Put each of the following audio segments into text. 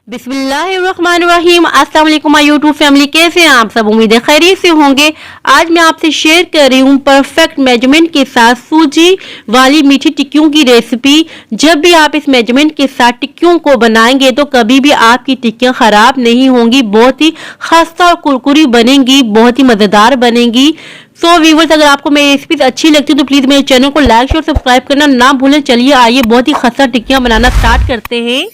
बिस्मिल्लाहिर्रहमानिर्रहीम। अस्सलाम वालेकुम माय यूट्यूब फैमिली, कैसे हैं आप सब? उम्मीद है खैरियत से होंगे। आज मैं आपसे शेयर कर रही हूँ परफेक्ट मेजरमेंट के साथ सूजी वाली मीठी टिक्कियों की रेसिपी। जब भी आप इस मेजरमेंट के साथ टिक्कियों को बनाएंगे तो कभी भी आपकी टिक्कियाँ खराब नहीं होंगी, बहुत ही खस्ता और कुरकुरी बनेंगी, बहुत ही मज़ेदार बनेंगी। सो व्यूवर्स, अगर आपको मेरी रेसिपी अच्छी लगती है तो प्लीज़ मेरे चैनल को लाइक और सब्सक्राइब करना ना भूलें। चलिए आइए बहुत ही खस्ता टिक्कियाँ बनाना स्टार्ट करते हैं।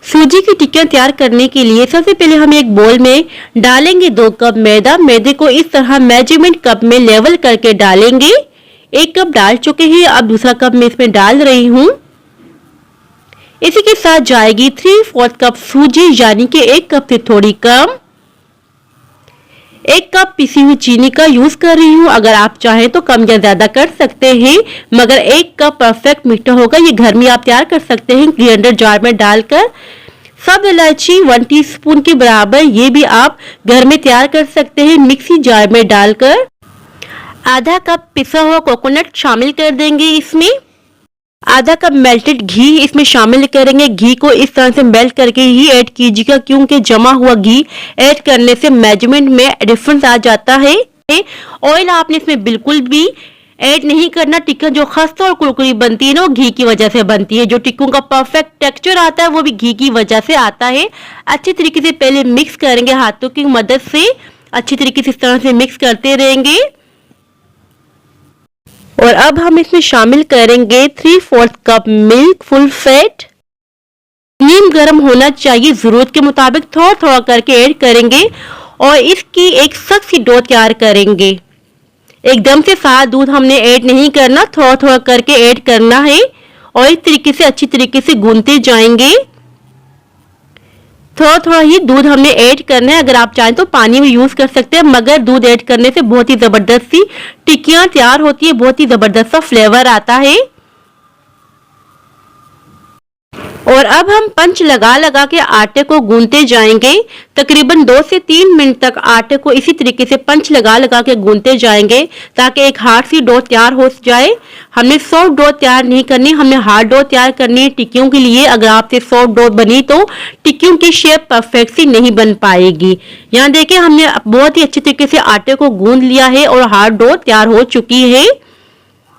सूजी की टिक्कियाँ तैयार करने के लिए सबसे पहले हम एक बोल में डालेंगे 2 कप मैदा। मैदे को इस तरह मेजरमेंट कप में लेवल करके डालेंगे। 1 कप डाल चुके हैं, अब दूसरा कप मैं इसमें डाल रही हूँ। इसी के साथ जाएगी 3/4 कप सूजी, यानी कि 1 कप से थोड़ी कम। 1 कप पिसी हुई चीनी का यूज कर रही हूँ, अगर आप चाहें तो कम या ज्यादा कर सकते हैं, मगर 1 कप परफेक्ट मीठा होगा। ये घर में आप तैयार कर सकते हैं ग्राइंडर जार में डालकर। सब इलायची 1 टीस्पून के बराबर, ये भी आप घर में तैयार कर सकते हैं मिक्सी जार में डालकर। आधा कप पिसा हुआ कोकोनट शामिल कर देंगे इसमें। आधा कप मेल्टेड घी इसमें शामिल करेंगे। घी को इस तरह से मेल्ट करके ही ऐड कीजिएगा, क्योंकि जमा हुआ घी ऐड करने से मेजरमेंट में डिफरेंस आ जाता है। ऑयल आपने इसमें बिल्कुल भी ऐड नहीं करना। टिक्का जो खस्ता और कुरकुरी बनती है ना, वो घी की वजह से बनती है। जो टिक्कों का परफेक्ट टेक्सचर आता है वो भी घी की वजह से आता है। अच्छी तरीके से पहले मिक्स करेंगे, हाथों की मदद से अच्छी तरीके से इस तरह से मिक्स करते रहेंगे। और अब हम इसमें शामिल करेंगे 3/4 कप मिल्क फुल फैट। नीम गर्म होना चाहिए, जरूरत के मुताबिक थोड़ा थोड़ा करके ऐड करेंगे और इसकी एक सख्त सी डो तैयार करेंगे। एकदम से सारा दूध हमने ऐड नहीं करना, थोड़ा थोड़ा करके ऐड करना है और इस तरीके से अच्छी तरीके से गूंथते जाएंगे। थोड़ा थोड़ा ही दूध हमने ऐड करना है, अगर आप चाहें तो पानी में यूज कर सकते हैं, मगर दूध ऐड करने से बहुत ही जबरदस्त सी टिक्कियां तैयार होती है, बहुत ही जबरदस्त सा फ्लेवर आता है। और अब हम पंच लगा लगा के आटे को गूंथते जाएंगे। तकरीबन 2 से 3 मिनट तक आटे को इसी तरीके से पंच लगा लगा के गूंथते जाएंगे, ताकि एक हार्ड सी डो तैयार हो जाए। हमने सॉफ्ट डो तैयार नहीं करनी, हमने हार्ड डो तैयार करनी है टिक्कियों के लिए। अगर आपसे सॉफ्ट डो बनी तो टिक्कियों की शेप परफेक्ट सी नहीं बन पाएगी। यहाँ देखिए, हमने बहुत ही अच्छी तरीके से आटे को गूंथ लिया है और हार्ड डो तैयार हो चुकी है।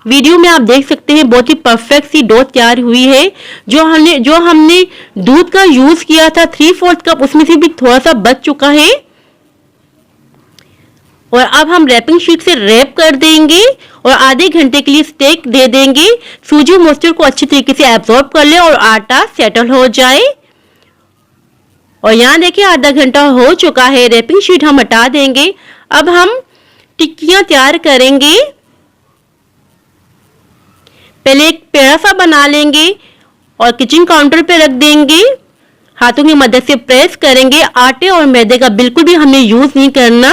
वीडियो में आप देख सकते हैं बहुत ही परफेक्ट सी डो तैयार हुई है। जो हमने दूध का यूज किया था 3/4 कप, उसमें से भी थोड़ा सा बच चुका है। और अब हम रैपिंग शीट से रैप कर देंगे और आधे घंटे के लिए स्टेक दे देंगे। सूजी मॉइस्चर को अच्छी तरीके से एब्जॉर्ब कर ले और आटा सेटल हो जाए। और यहाँ देखिए आधा घंटा हो चुका है, रैपिंग शीट हम हटा देंगे। अब हम टिक्कियां तैयार करेंगे। पहले एक पेड़ा सा बना लेंगे और किचन काउंटर पे रख देंगे। हाथों की मदद से प्रेस करेंगे। आटे और मैदे का बिल्कुल भी हमें यूज नहीं करना।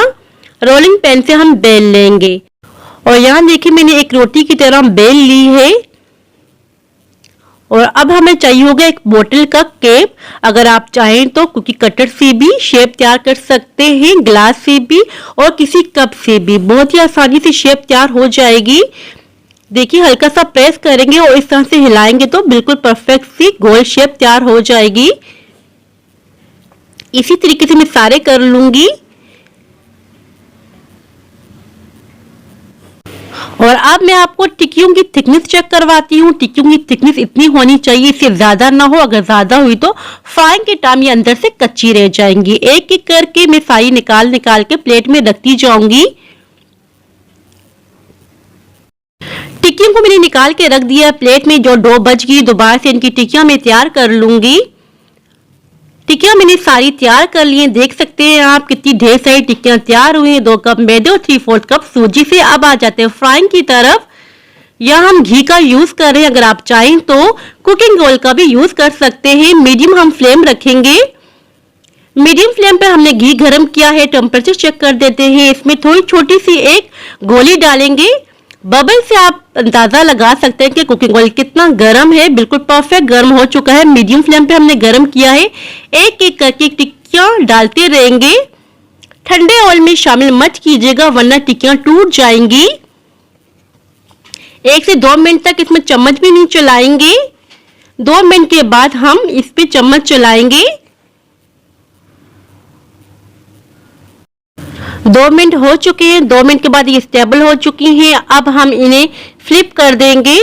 रोलिंग पैन से हम बेल लेंगे। और यहाँ देखिए, मैंने एक रोटी की तरह बेल ली है। और अब हमें चाहिए होगा एक बोतल का कैप। अगर आप चाहें तो कुकी कटर से भी शेप तैयार कर सकते हैं, ग्लास से भी और किसी कप से भी, बहुत ही आसानी से शेप तैयार हो जाएगी। देखिए, हल्का सा प्रेस करेंगे और इस तरह से हिलाएंगे तो बिल्कुल परफेक्ट सी गोल शेप तैयार हो जाएगी। इसी तरीके से मैं सारे कर लूंगी। और अब मैं आपको टिक्कियों की थिकनेस चेक करवाती हूँ। टिक्कियों की थिकनेस इतनी होनी चाहिए, इससे ज्यादा ना हो। अगर ज्यादा हुई तो फ्राइंग के टाइम ये अंदर से कच्ची रह जाएंगी। एक एक करके मैं सारी निकाल निकाल के प्लेट में रखती जाऊंगी। टिक्कियों को मैंने निकाल के रख दिया प्लेट में। जो डो बच गई, दोबारा से इनकी टिक्कियां मैं तैयार कर लूंगी। टिक्कियां मैंने सारी तैयार कर ली हैं। देख सकते हैं आप कितनी ढेर सारी टिक्कियां तैयार हुई हैं। 2 कप मैदे और 3/4 कप सूजी से। अब आ जाते हैं फ्राइंग की तरफ। यहाँ हम घी का यूज कर रहे हैं, अगर आप चाहें तो कुकिंग ऑयल का भी यूज कर सकते हैं। मीडियम हम फ्लेम रखेंगे। मीडियम फ्लेम पे हमने घी गर्म किया है। टेम्परेचर चेक कर देते हैं। इसमें थोड़ी छोटी सी एक गोली डालेंगे। बबल से आप अंदाजा लगा सकते हैं कि कुकिंग ऑयल कितना गर्म है। बिल्कुल परफेक्ट गर्म हो चुका है। मीडियम फ्लेम पे हमने गर्म किया है। एक एक करके टिक्कियां डालते रहेंगे। ठंडे ऑयल में शामिल मत कीजिएगा, वरना टिक्कियां टूट जाएंगी। 1 से 2 मिनट तक इसमें चम्मच भी नहीं चलाएंगे। 2 मिनट के बाद हम इस पे चम्मच चलाएंगे। 2 मिनट हो चुके हैं। 2 मिनट के बाद ये स्टेबल हो चुकी हैं। अब हम इन्हें फ्लिप कर देंगे।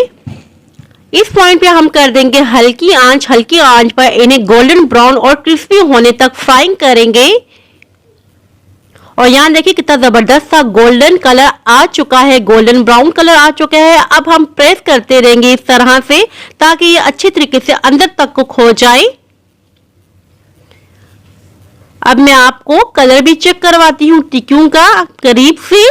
इस पॉइंट पे हम कर देंगे हल्की आंच पर इन्हें गोल्डन ब्राउन और क्रिस्पी होने तक फ्राइंग करेंगे। और यहाँ देखिए कितना जबरदस्त सा गोल्डन कलर आ चुका है, गोल्डन ब्राउन कलर आ चुका है। अब हम प्रेस करते रहेंगे इस तरह से ताकि ये अच्छी तरीके से अंदर तक कुक हो जाए। अब मैं आपको कलर भी चेक करवाती हूँ टिक्कियों का करीब से।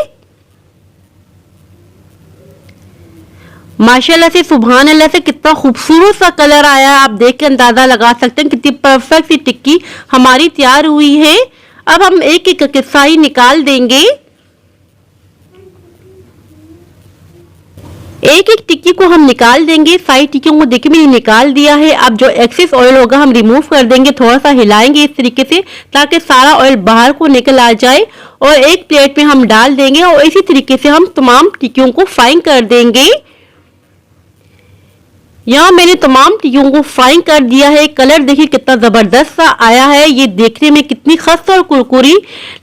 माशाल्लाह से सुभान अल्लाह से कितना खूबसूरत सा कलर आया है। आप देख के अंदाजा लगा सकते हैं कितनी परफेक्ट सी टिक्की हमारी तैयार हुई है। अब हम एक एक करके साई निकाल देंगे। एक एक टिक्की को हम निकाल देंगे। सारी टिक्कियों को देखिए मैंने निकाल दिया है। अब जो एक्सेस ऑयल होगा हम रिमूव कर देंगे। थोड़ा सा हिलाएंगे इस तरीके से ताकि सारा ऑयल बाहर को निकल आ जाए। और एक प्लेट में हम डाल देंगे और इसी तरीके से हम तमाम टिक्कियों को फ्राई कर देंगे। यहाँ मैंने तमाम टिक्कियों को फ्राई कर दिया है। कलर देखिए कितना जबरदस्त सा आया है। ये देखने में कितनी खस्ता और कुरकुरी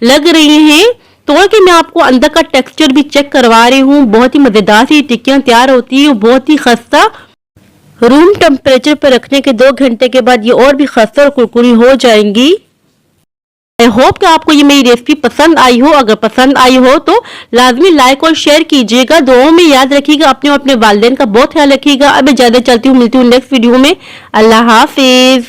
लग रही है। तोड़ के मैं आपको अंदर का टेक्सचर भी चेक करवा रही हूँ। बहुत ही मजेदार सी टिक्कियां तैयार होती है, बहुत ही खस्ता। रूम टेम्परेचर पर रखने के 2 घंटे के बाद ये और भी खस्ता और कुरकुरी हो जाएंगी। आई होप कि आपको ये मेरी रेसिपी पसंद आई हो। अगर पसंद आई हो तो लाजमी लाइक और शेयर कीजिएगा। दुआओं में याद रखिएगा। अपने और अपने वालिदैन का बहुत ख्याल रखिएगा। अब मैं ज्यादा चलती हूँ, मिलती हूँ नेक्स्ट वीडियो में। अल्लाह हाफिज।